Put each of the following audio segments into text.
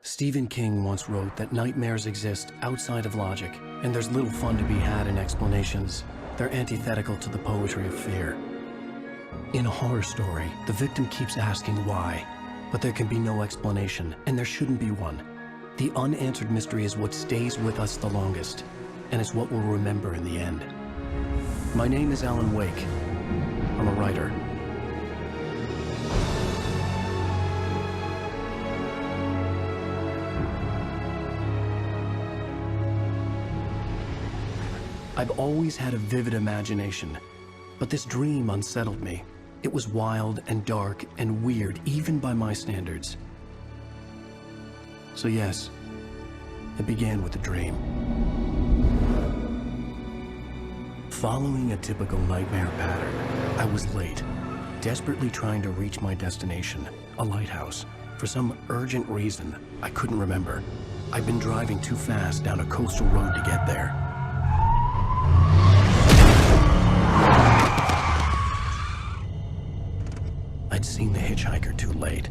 Stephen King once wrote that nightmares exist outside of logic, and there's little fun to be had in explanations. They're antithetical to the poetry of fear. In a horror story, the victim keeps asking why, but there can be no explanation, and there shouldn't be one. The unanswered mystery is what stays with us the longest, and it's what we'll remember in the end. My name is Alan Wake. I'm a writer. I've always had a vivid imagination, but this dream unsettled me. It was wild and dark and weird, even by my standards. So yes, it began with a dream. Following a typical nightmare pattern, I was late, desperately trying to reach my destination, a lighthouse. For some urgent reason, I couldn't remember. I'd been driving too fast down a coastal road to get there. I'd seen the hitchhiker too late.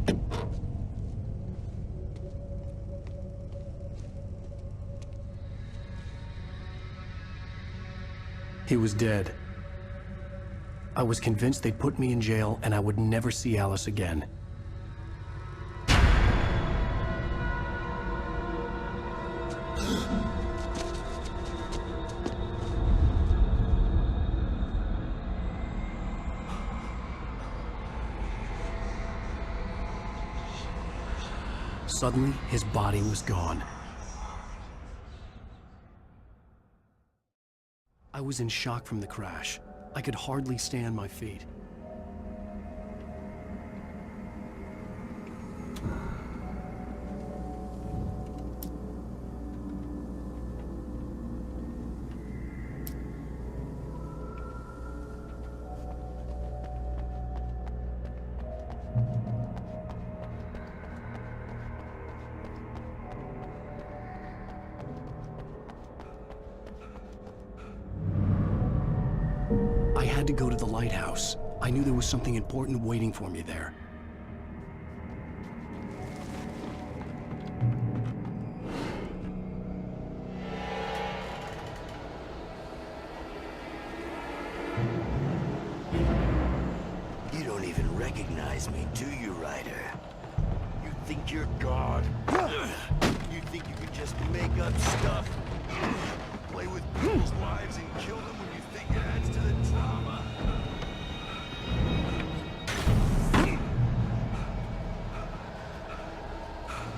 He was dead. I was convinced they'd put me in jail and I would never see Alice again. Suddenly, his body was gone. I was in shock from the crash. I could hardly stay on my feet. I had to go to the lighthouse. I knew there was something important waiting for me there. You don't even recognize me, do you, Ryder? You think you're God? You think you can just make up stuff? Play with people's lives and kill them when you think it adds to the drama?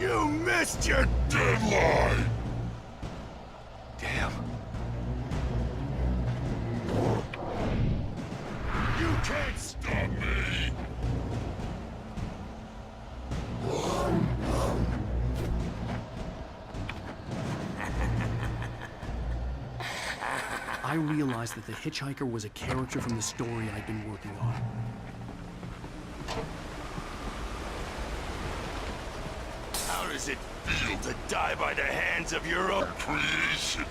You missed your deadline! Damn. You can't stop me! I realized that the hitchhiker was a character from the story I'd been working on. How does it feel to die by the hands of your own creation?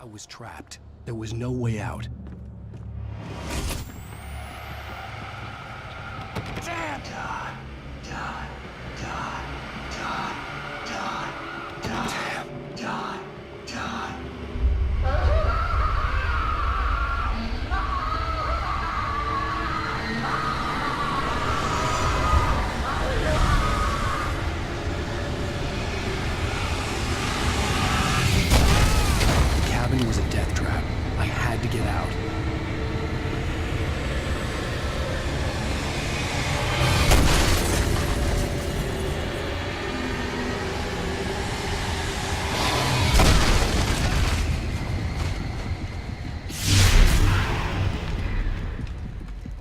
I was trapped. There was no way out. Damn! The cabin was a death trap. I had to get out.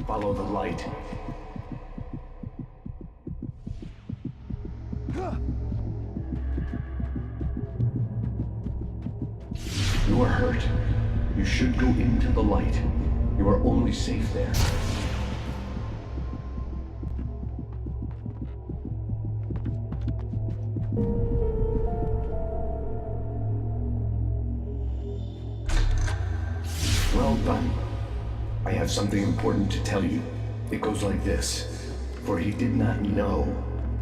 Follow the light. You are hurt. You should go into the light. You are only safe there. Well done. I have something important to tell you. It goes like this. For he did not know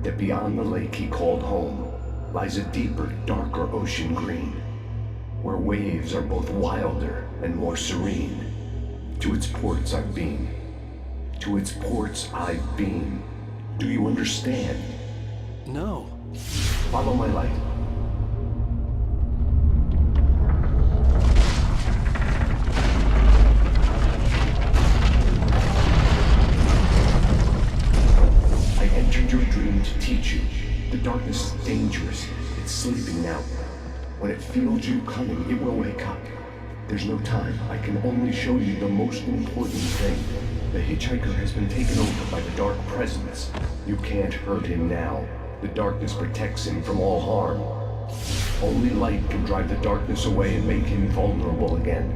that beyond the lake he called home lies a deeper, darker ocean green, where waves are both wilder and more serene. To its ports I've been. To its ports I've been. Do you understand? No. Follow my light. I entered your dream to teach you. The darkness is dangerous. It's sleeping now. When it feels you coming, it will wake up. There's no time. I can only show you the most important thing. The hitchhiker has been taken over by the dark presence. You can't hurt him now. The darkness protects him from all harm. Only light can drive the darkness away and make him vulnerable again.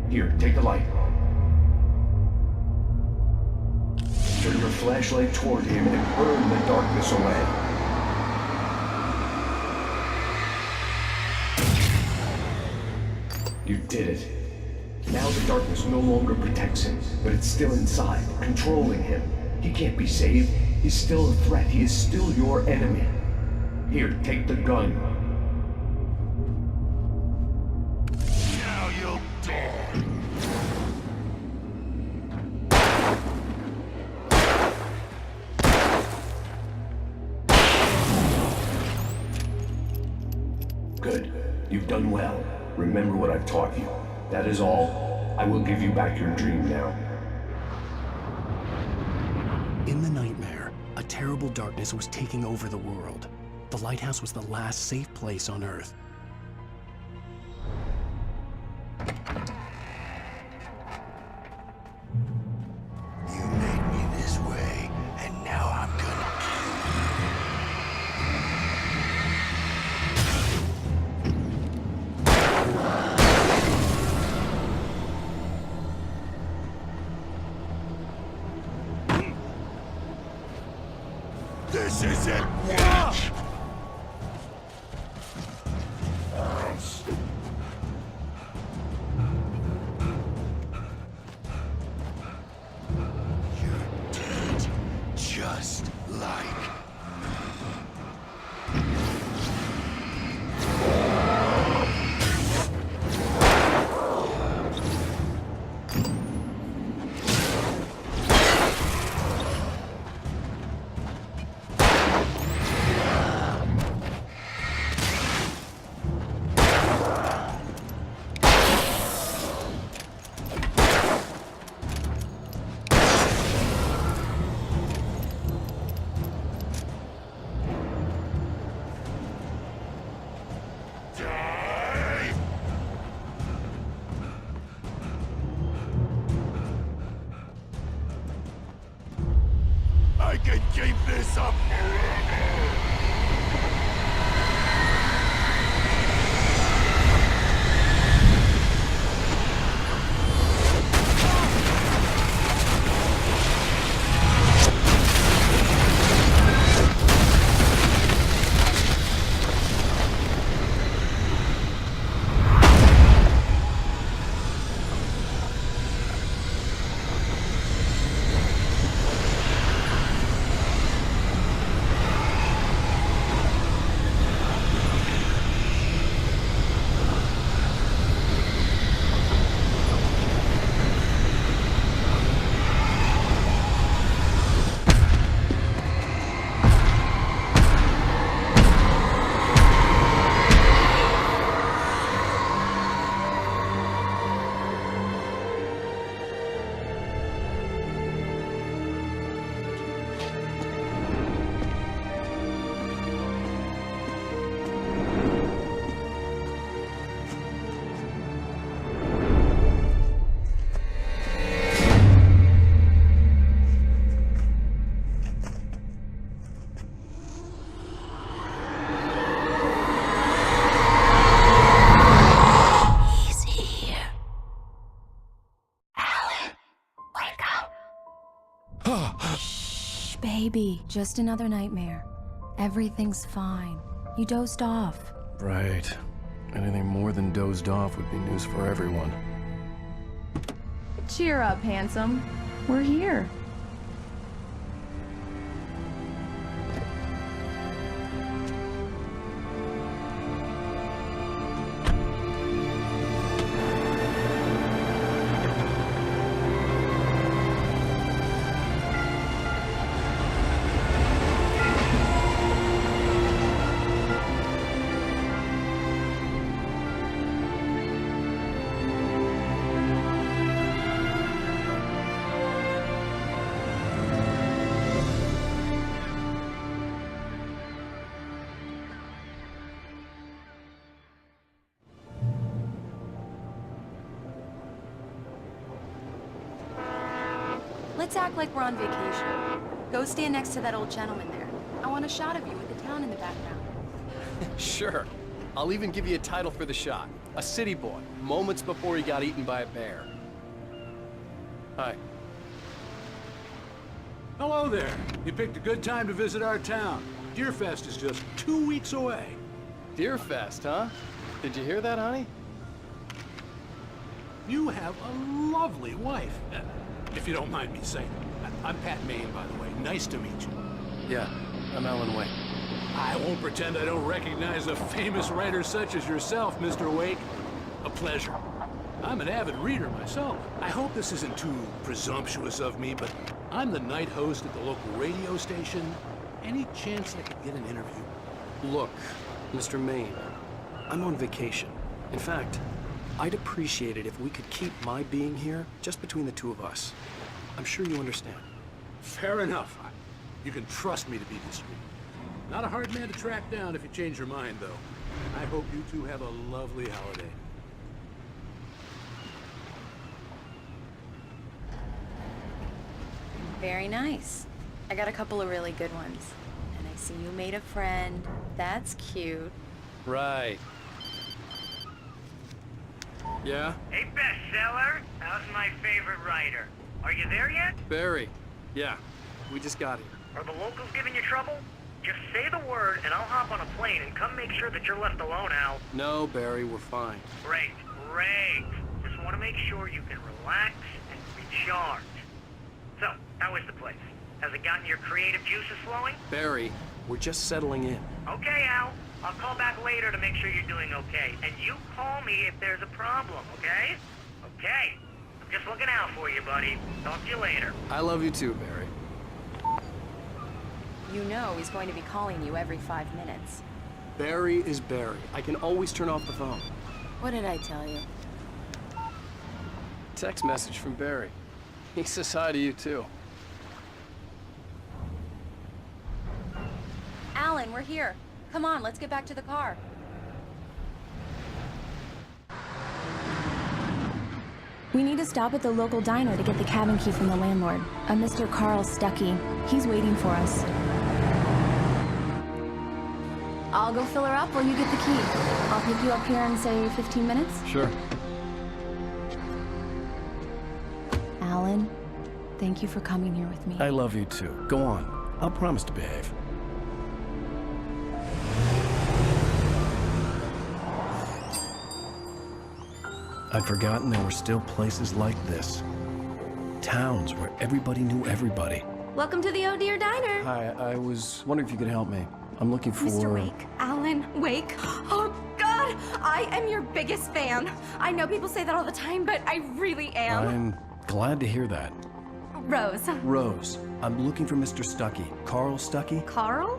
Here, take the light. Turn your flashlight toward him and burn the darkness away. You did it. Now the darkness no longer protects him, but it's still inside, controlling him. He can't be saved. He's still a threat. He is still your enemy. Here, take the gun. Now you'll die. Good. You've done well. Remember what I've taught you. That is all. I will give you back your dream now. In the nightmare, a terrible darkness was taking over the world. The lighthouse was the last safe place on Earth. You made me this way, and now I'm gonna This isn't work! You're dead, just like... I can keep this up forever! Shh, baby. Just another nightmare. Everything's fine. You dozed off. Right. Anything more than dozed off would be news for everyone. Cheer up, handsome. We're here. Let's act like we're on vacation. Go stand next to that old gentleman there. I want a shot of you with the town in the background. Sure. I'll even give you a title for the shot. A city boy, moments before he got eaten by a bear. Hi. Hello there. You picked a good time to visit our town. Deerfest is just 2 weeks away. Deerfest, huh? Did you hear that, honey? You have a lovely wife. If you don't mind me saying. I'm Pat Maine, by the way. Nice to meet you. Yeah, I'm Alan Wake. I won't pretend I don't recognize a famous writer such as yourself, Mr. Wake. A pleasure. I'm an avid reader myself. I hope this isn't too presumptuous of me, but I'm the night host at the local radio station. Any chance I could get an interview? Look, Mr. Maine, I'm on vacation. In fact, I'd appreciate it if we could keep my being here just between the two of us. I'm sure you understand. Fair enough. You can trust me to be discreet. Not a hard man to track down if you change your mind, though. I hope you two have a lovely holiday. Very nice. I got a couple of really good ones. And I see you made a friend. That's cute. Right. Yeah? Hey, bestseller. How's my favorite writer? Are you there yet? Barry. Yeah, we just got here. Are the locals giving you trouble? Just say the word and I'll hop on a plane and come make sure that you're left alone, Al. No, Barry, we're fine. Great, great. Just want to make sure you can relax and recharge. So, how is the place? Has it gotten your creative juices flowing? Barry, we're just settling in. Okay, Al. I'll call back later to make sure you're doing okay. And you call me if there's a problem, okay? Okay. I'm just looking out for you, buddy. Talk to you later. I love you too, Barry. You know he's going to be calling you every 5 minutes. Barry is Barry. I can always turn off the phone. What did I tell you? Text message from Barry. He says hi to you too. Alan, we're here. Come on, let's get back to the car. We need to stop at the local diner to get the cabin key from the landlord, a Mr. Carl Stuckey. He's waiting for us. I'll go fill her up while you get the key. I'll pick you up here in, say, 15 minutes? Sure. Alan, thank you for coming here with me. I love you too. Go on. I'll promise to behave. I'd forgotten there were still places like this. Towns where everybody knew everybody. Welcome to the Oh Dear Diner. Hi, I was wondering if you could help me. I'm looking for... Mr. Wake. Alan Wake. Oh, God! I am your biggest fan. I know people say that all the time, but I really am. I'm glad to hear that. Rose. Rose, I'm looking for Mr. Stuckey. Carl Stuckey? Carl?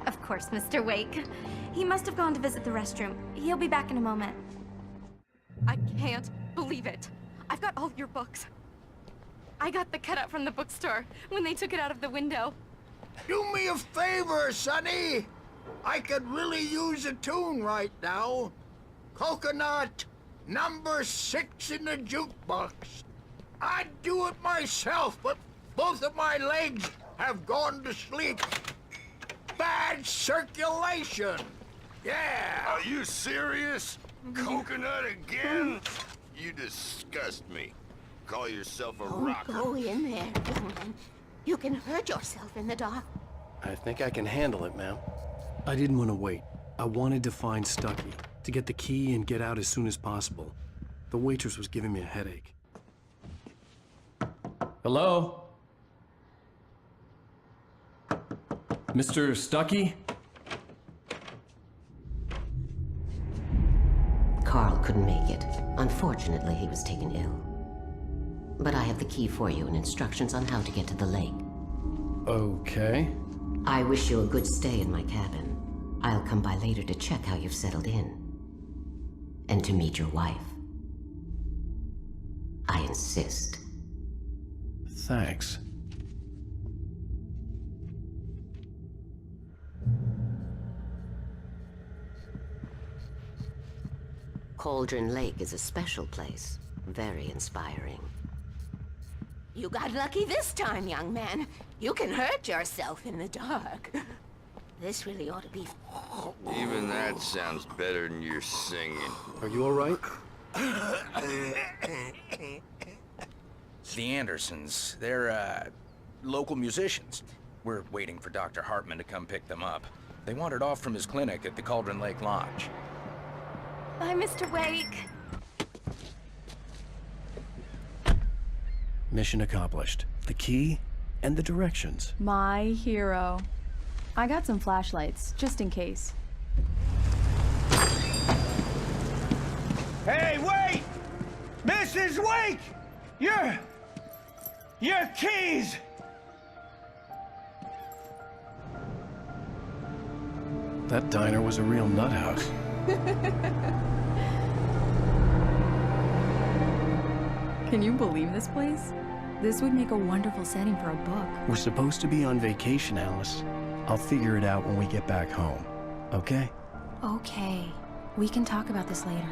Of course, Mr. Wake. He must have gone to visit the restroom. He'll be back in a moment. I can't believe it. I've got all your books. I got the cutout from the bookstore when they took it out of the window. Do me a favor, Sonny. I could really use a tune right now. Coconut, number 6 in the jukebox. I'd do it myself, but both of my legs have gone to sleep. Bad circulation. Yeah. Are you serious? Coconut again? You disgust me. Call yourself a rocker. Go in there. You can hurt yourself in the dark. I think I can handle it, ma'am. I didn't want to wait. I wanted to find Stucky, to get the key and get out as soon as possible. The waitress was giving me a headache. Hello? Mr. Stucky? Carl couldn't make it. Unfortunately, he was taken ill. But I have the key for you and instructions on how to get to the lake. Okay. I wish you a good stay in my cabin. I'll come by later to check how you've settled in. And to meet your wife. I insist. Thanks. Cauldron Lake is a special place. Very inspiring. You got lucky this time, young man. You can hurt yourself in the dark. This really ought to be... Even that sounds better than your singing. Are you all right? The Andersons. They're, local musicians. We're waiting for Dr. Hartman to come pick them up. They wandered off from his clinic at the Cauldron Lake Lodge. Bye, Mr. Wake. Mission accomplished. The key and the directions. My hero. I got some flashlights, just in case. Hey, wait! Mrs. Wake! Your keys! That diner was a real nut house. Can you believe this place? This would make a wonderful setting for a book. We're supposed to be on vacation, Alice. I'll figure it out when we get back home. Okay? Okay. We can talk about this later.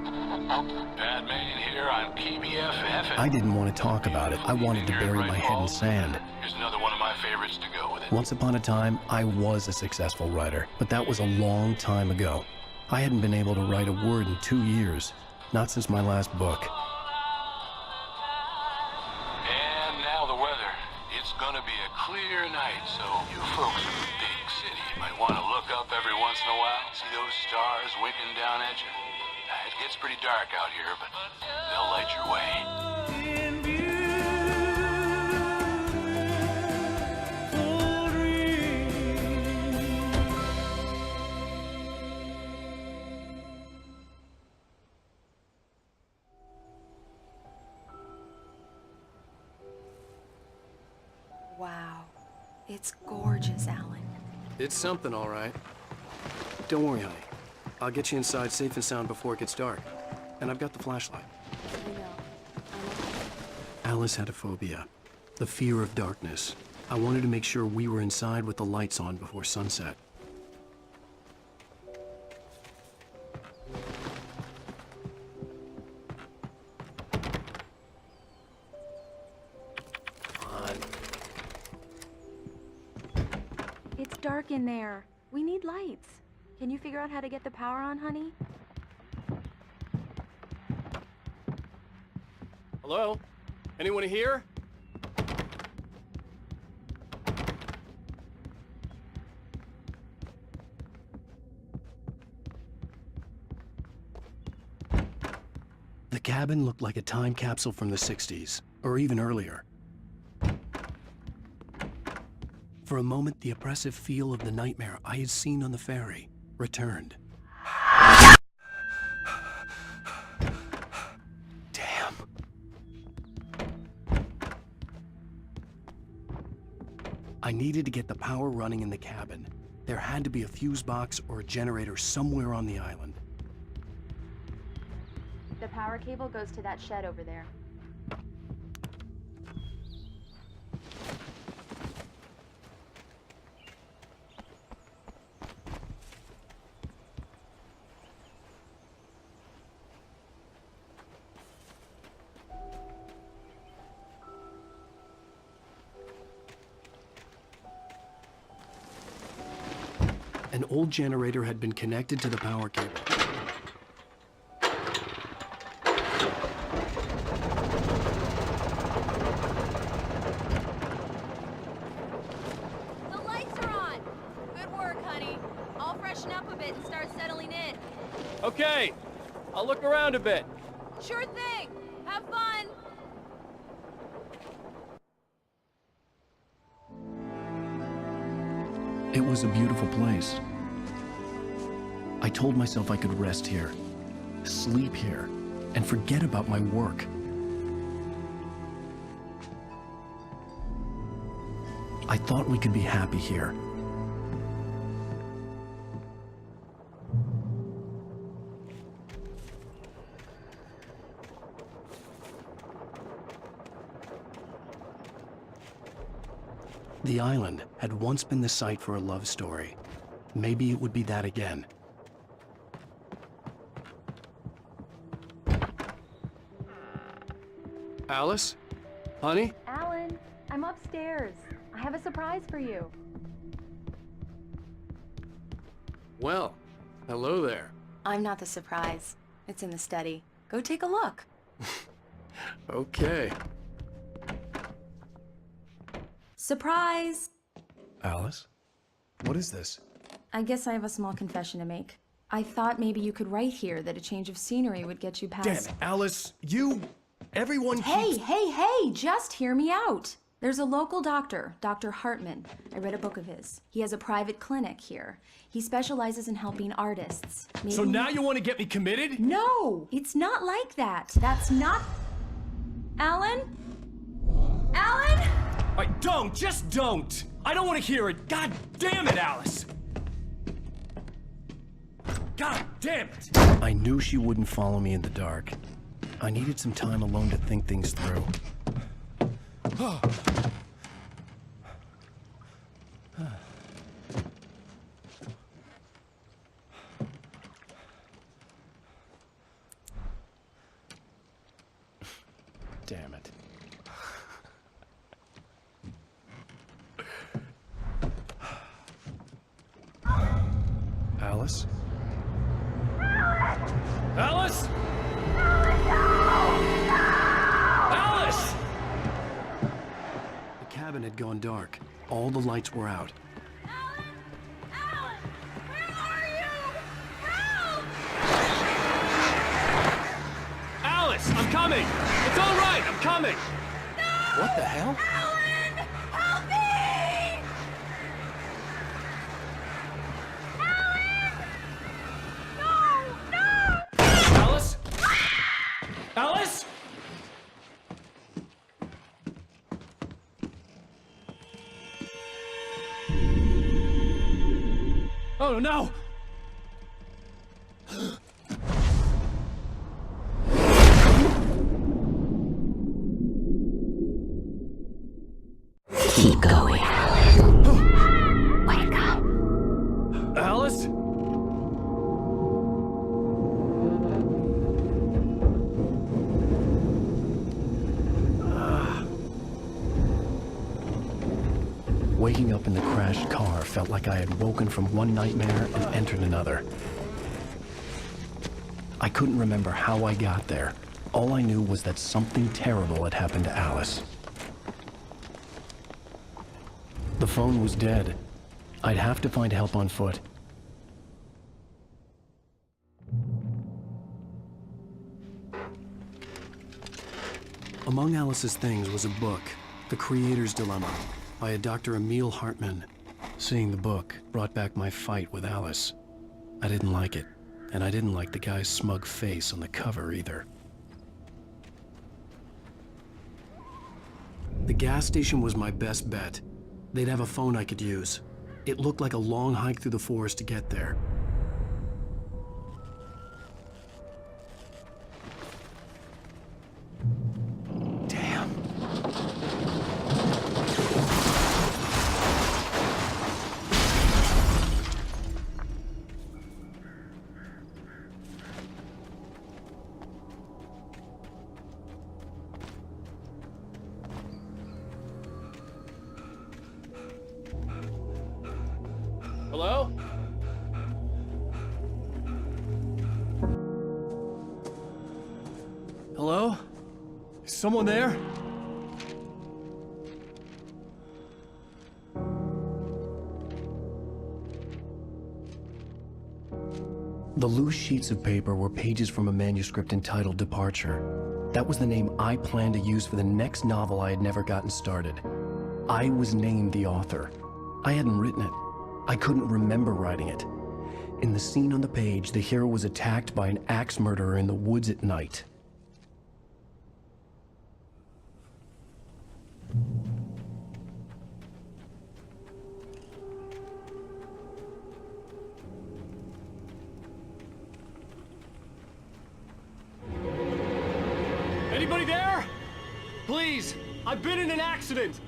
Bad man here on KBFF. I didn't want to talk about it. I wanted to bury my head in sand. Here's another one of my favorites to go with it. Once upon a time, I was a successful writer, but that was a long time ago. I hadn't been able to write a word in 2 years. Not since my last book. And now the weather. It's gonna be a clear night, so you folks in the big city might want to look up every once in a while, see those stars winking down at you. It gets pretty dark out here, but they'll light your way. Wow. It's gorgeous, Alan. It's something, all right. Don't worry, honey. I'll get you inside safe and sound before it gets dark. And I've got the flashlight. Alice had a phobia. The fear of darkness. I wanted to make sure we were inside with the lights on before sunset. It's dark in there. We need lights. Can you figure out how to get the power on, honey? Hello? Anyone here? The cabin looked like a time capsule from the 60s, or even earlier. For a moment, the oppressive feel of the nightmare I had seen on the ferry returned. Damn. I needed to get the power running in the cabin. There had to be a fuse box or a generator somewhere on the island. The power cable goes to that shed over there. An old generator had been connected to the power cable. I'll look around a bit. Sure thing. Have fun. It was a beautiful place. I told myself I could rest here, sleep here, and forget about my work. I thought we could be happy here. The island had once been the site for a love story. Maybe it would be that again. Alice? Honey? Alan, I'm upstairs. I have a surprise for you. Well, hello there. I'm not the surprise. It's in the study. Go take a look. Okay. Surprise! Alice? What is this? I guess I have a small confession to make. I thought maybe you could write here that a change of scenery would get you past— Damn it, Alice, everyone Hey, just hear me out. There's a local doctor, Dr. Hartman. I read a book of his. He has a private clinic here. He specializes in helping artists. Maybe— So now you want to get me committed? No, it's not like that. That's not— Alan? Alan? Just don't! I don't want to hear it! God damn it, Alice! God damn it! I knew she wouldn't follow me in the dark. I needed some time alone to think things through. Damn it. Alice? Alice? Alice! The cabin had gone dark. All the lights were out. Alice, I'm coming! It's all right, I'm coming! No! What the hell? Alan! Help me! Alice? Alice? Oh no! Keep going. Wake up. Alice? Waking up in the crashed car felt like I had woken from one nightmare and entered another. I couldn't remember how I got there. All I knew was that something terrible had happened to Alice. The phone was dead. I'd have to find help on foot. Among Alice's things was a book, The Creator's Dilemma, by a Dr. Emil Hartman. Seeing the book brought back my fight with Alice. I didn't like it, and I didn't like the guy's smug face on the cover either. The gas station was my best bet. They'd have a phone I could use. It looked like a long hike through the forest to get there. Damn. Hello? Hello? Is someone there? The loose sheets of paper were pages from a manuscript entitled Departure. That was the name I planned to use for the next novel I had never gotten started. I was named the author. I hadn't written it. I couldn't remember writing it. In the scene on the page, the hero was attacked by an axe murderer in the woods at night. Anybody there? Please, I've been in an accident.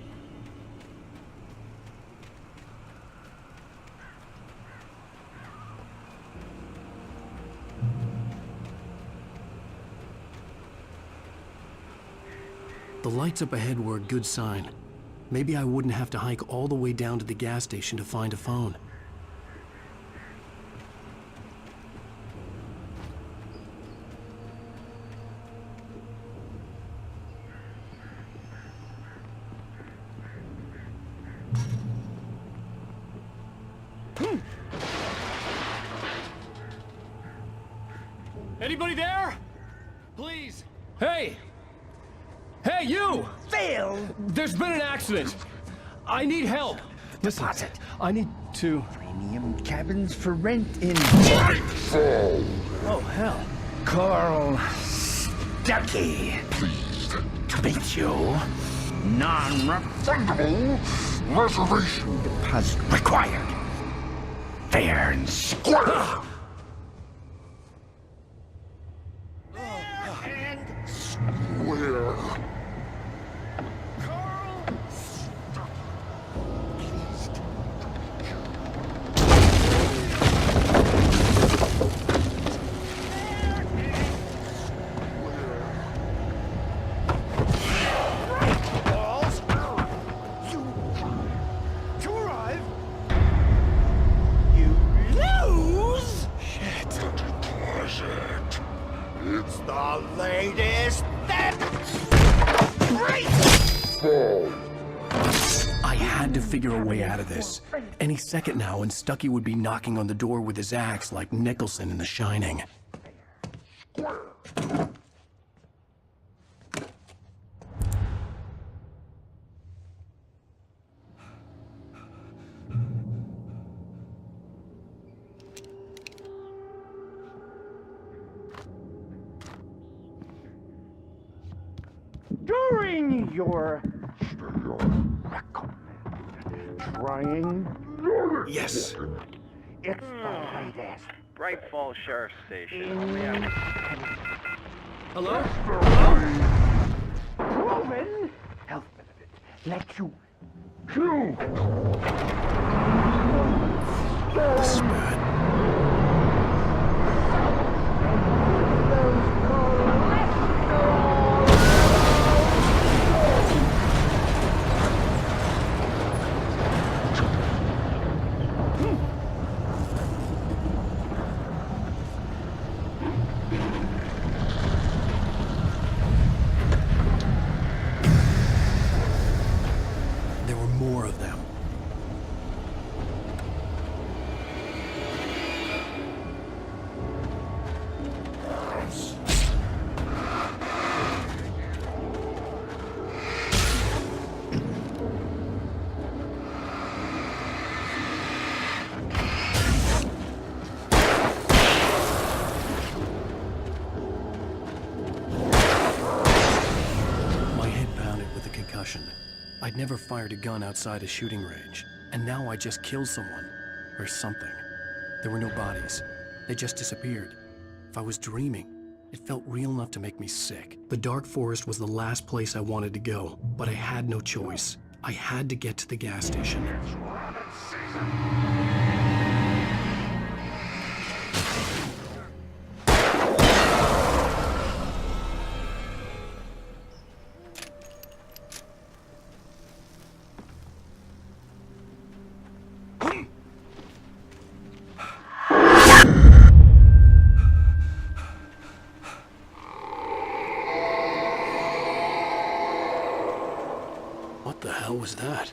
The lights up ahead were a good sign. Maybe I wouldn't have to hike all the way down to the gas station to find a phone. Anybody there? Please. Hey! Hey, you! Phil! There's been an accident. I need help. Listen, I need to... Premium cabins for rent in... Oh, hell. Carl Stuckey. Pleased to meet you. Non-refundable reservation deposit required. Fair and square. I had to figure a way out of this. Any second now, and Stuckey would be knocking on the door with his axe like Nicholson in The Shining. During your trying. Yes. It's the latest. Bright Falls Sheriff's Station. Hello? Proven health benefits let you kill. This is bad. More of them. My head pounded with a concussion. I'd never fired a gun outside a shooting range, and now I just killed someone. Or something. There were no bodies. They just disappeared. If I was dreaming, it felt real enough to make me sick. The dark forest was the last place I wanted to go, but I had no choice. I had to get to the gas station. What the hell was that?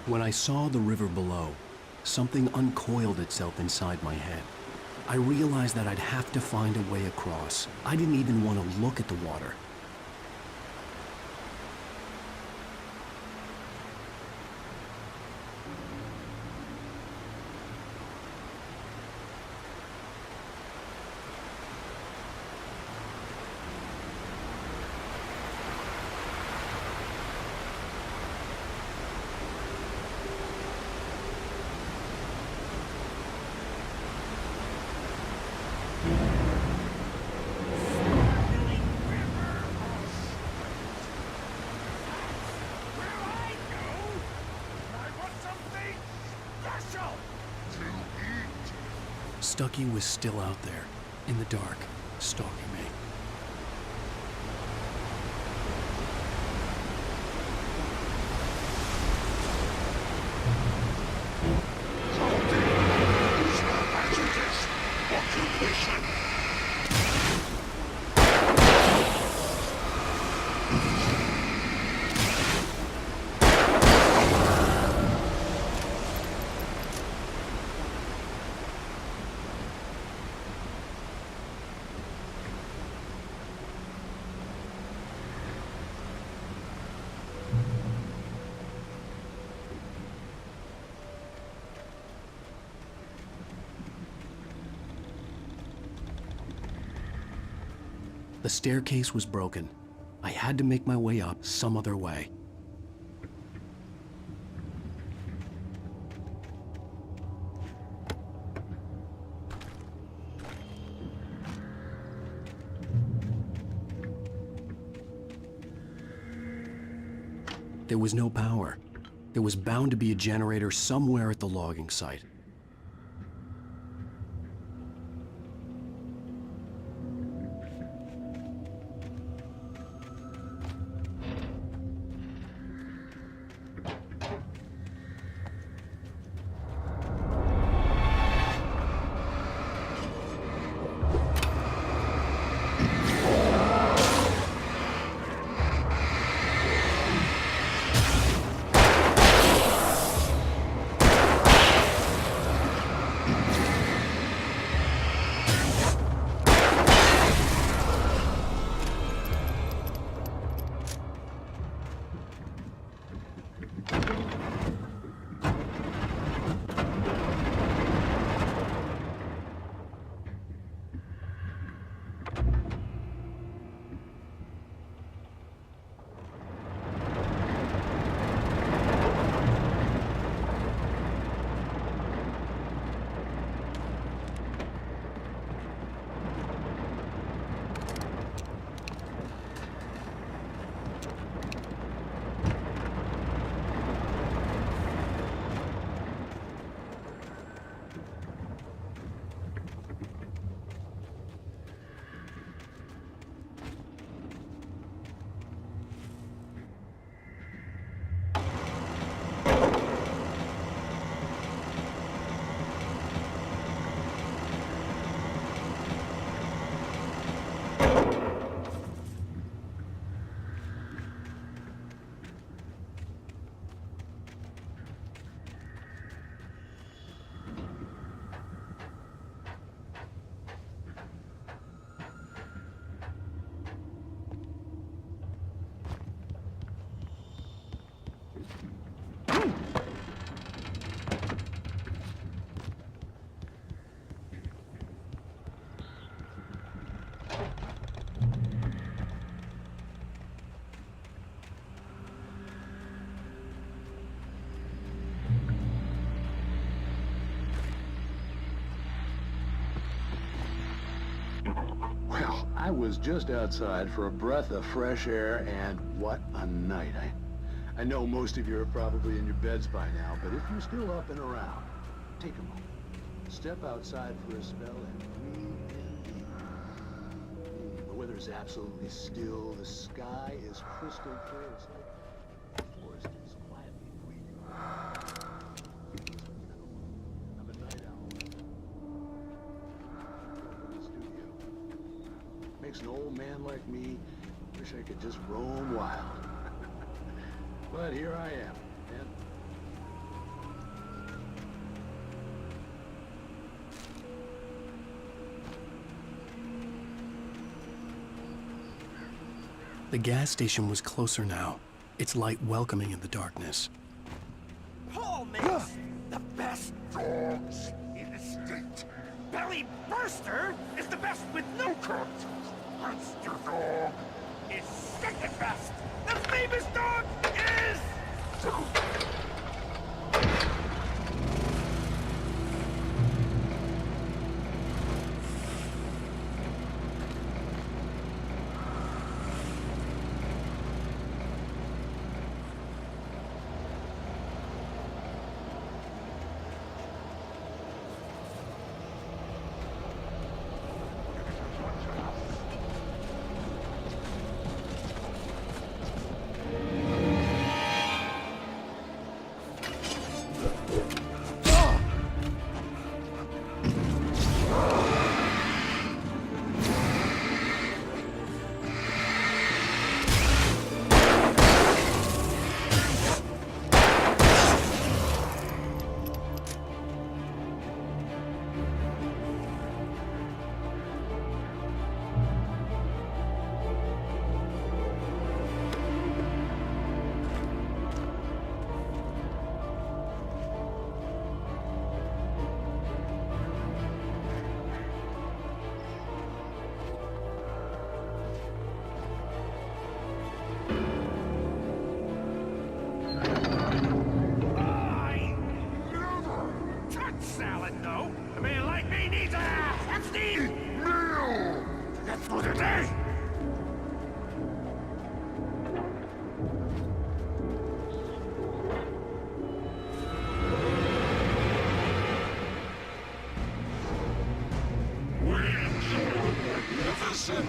When I saw the river below, something uncoiled itself inside my head. I realized that I'd have to find a way across. I didn't even want to look at the water. Stucky was still out there, in the dark, stalking me. The staircase was broken. I had to make my way up some other way. There was no power. There was bound to be a generator somewhere at the logging site. I was just outside for a breath of fresh air, and what a night. I know most of you are probably in your beds by now, but if you're still up and around, take a moment. Step outside for a spell and breathe in deep. The weather is absolutely still. The sky is crystal clear. It's like the forest is quietly breathing. I'm a night owl. In the studio. Makes an old man like me wish I could just roam wild. But here I am, and The gas station was closer now, its light welcoming in the darkness. Paul makes the best dogs in the state. Belly Burster is the best with no contest. Monster Dog is second best. The famous dog is... Salad, no. A man like me needs a hefty meal. That's what it is. Magnificent.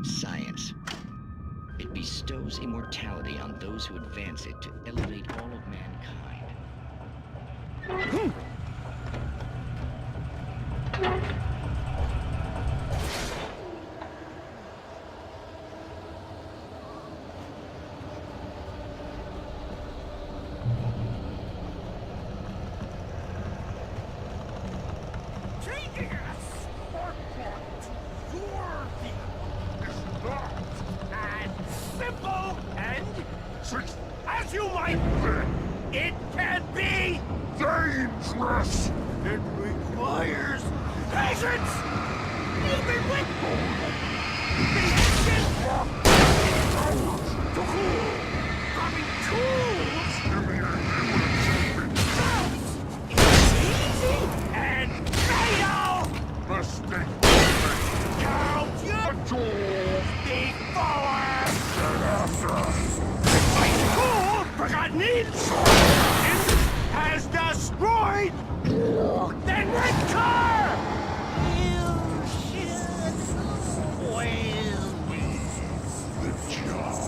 Science. It bestows immortality on those who advance it to elevate all of mankind. Changing a spark plug to worthy is not as simple and as you might think. It can be dangerous. It requires patience. Even with the engine to cool. Having tools. It's easy and fatal. Mistake. Count your tools before. My tool, forgotten has destroyed. Then red car. You should will be the job.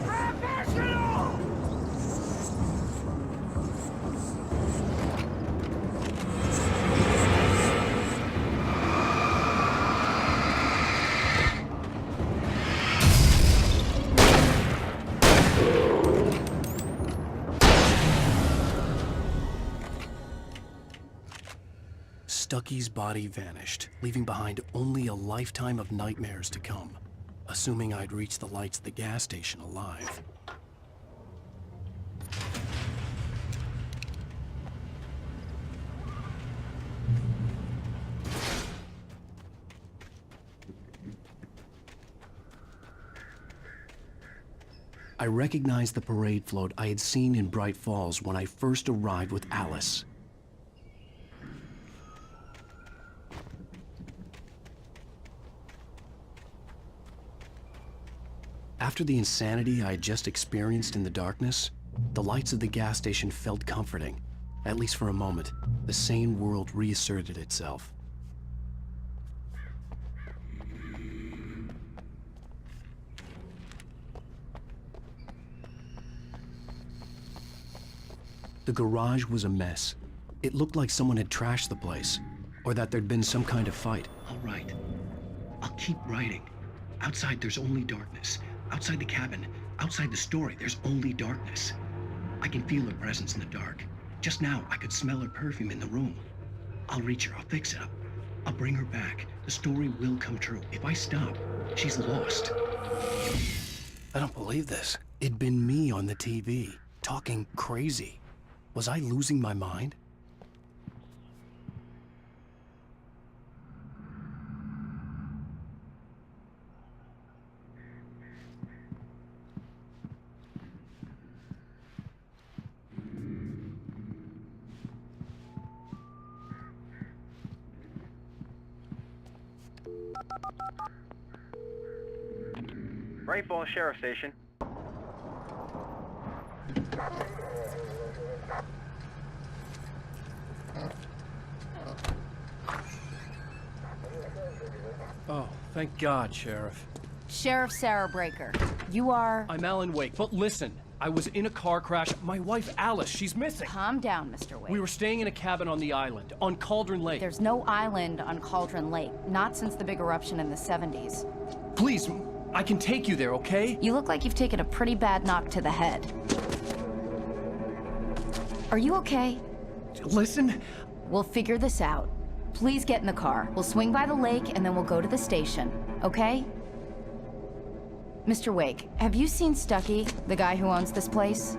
Professional. Stucky's body vanished, leaving behind only a lifetime of nightmares to come, assuming I'd reach the lights at the gas station alive. I recognized the parade float I had seen in Bright Falls when I first arrived with Alice. After the insanity I had just experienced in the darkness, the lights of the gas station felt comforting. At least for a moment, the sane world reasserted itself. The garage was a mess. It looked like someone had trashed the place, or that there'd been some kind of fight. All right. I'll keep writing. Outside, there's only darkness. Outside the cabin, outside the story, there's only darkness. I can feel her presence in the dark. Just now, I could smell her perfume in the room. I'll reach her. I'll fix it. I'll bring her back. The story will come true. If I stop, she's lost. I don't believe this. It'd been me on the TV, talking crazy. Was I losing my mind? Great Falls Sheriff Station. Oh, thank God, Sheriff. Sheriff Sarah Breaker. You are... I'm Alan Wake, but listen. I was in a car crash. My wife, Alice, she's missing. Calm down, Mr. Wake. We were staying in a cabin on the island, on Cauldron Lake. There's no island on Cauldron Lake. Not since the big eruption in the 70s. Please, I can take you there, okay? You look like you've taken a pretty bad knock to the head. Are you okay? Listen. We'll figure this out. Please get in the car. We'll swing by the lake and then we'll go to the station, okay? Mr. Wake, have you seen Stucky, the guy who owns this place?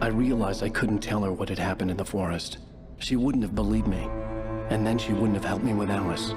I realized I couldn't tell her what had happened in the forest. She wouldn't have believed me, and then she wouldn't have helped me with Alice.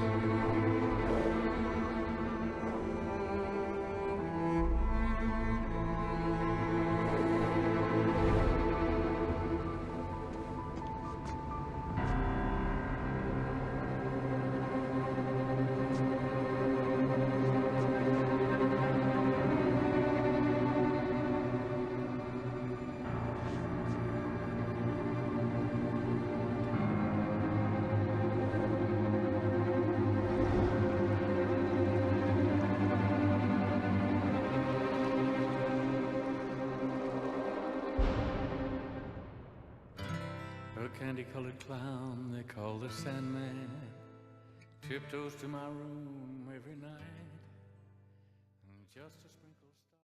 A candy-colored clown they call the Sandman tiptoes to my room every night just to